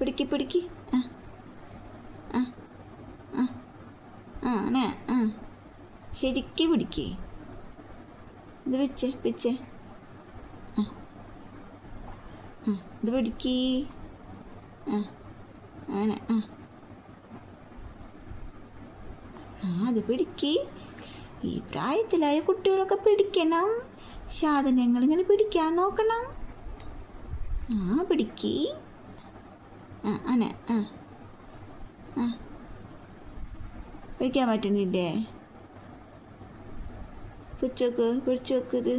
പിടിക്ക് പിടിക്ക്. ആ ആ ആ ആ അങ്ങനെ ആ ശരിക്ക് പിടിക്ക്. ഇത് വെച്ചേ വെച്ചേ. ആ ആ ഇത് പിടിക്ക്. ആ അങ്ങനെ ആ ആ അത് പിടിക്ക്. ഈ പ്രായത്തിലായ കുട്ടികളൊക്കെ പിടിക്കണം. സാധനങ്ങളിങ്ങനെ പിടിക്കാൻ നോക്കണം. ആ പിടിക്ക്. ആ അങ്ങനെ ആ ആ പിടിക്കാൻ പറ്റുന്നില്ലേ? പിടിച്ചോക്ക് പിടിച്ചോക്ക്. ഇത്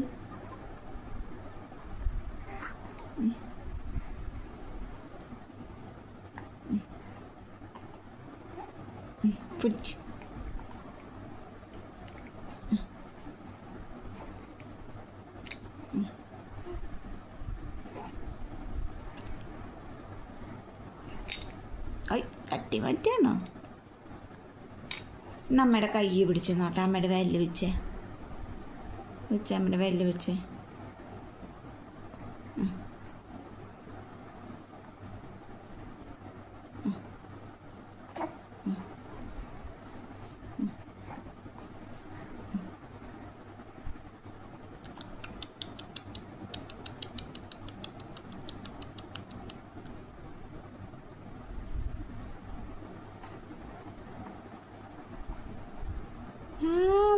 പിടിച്ച്. തട്ടി മാറ്റാണോ? അമ്മയുടെ കൈ പിടിച്ച് നോട്ടെ. അമ്മയുടെ വിരല് വെച്ചേ വെച്ചേ. അമ്മയുടെ വിരല് വെച്ചേ.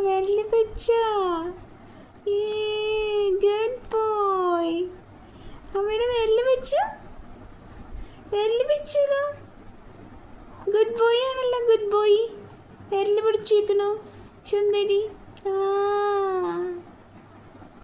വിരല് വെച്ചോ. Good boy. അമ്മയുടെ വിരല് വെച്ചു. വിരല് വെച്ചല്ലോ. ഗുഡ് ബോയ് ആണല്ലോ. Good boy. വിരല് പിടിച്ചിരിക്കണു സുന്ദരി. ആ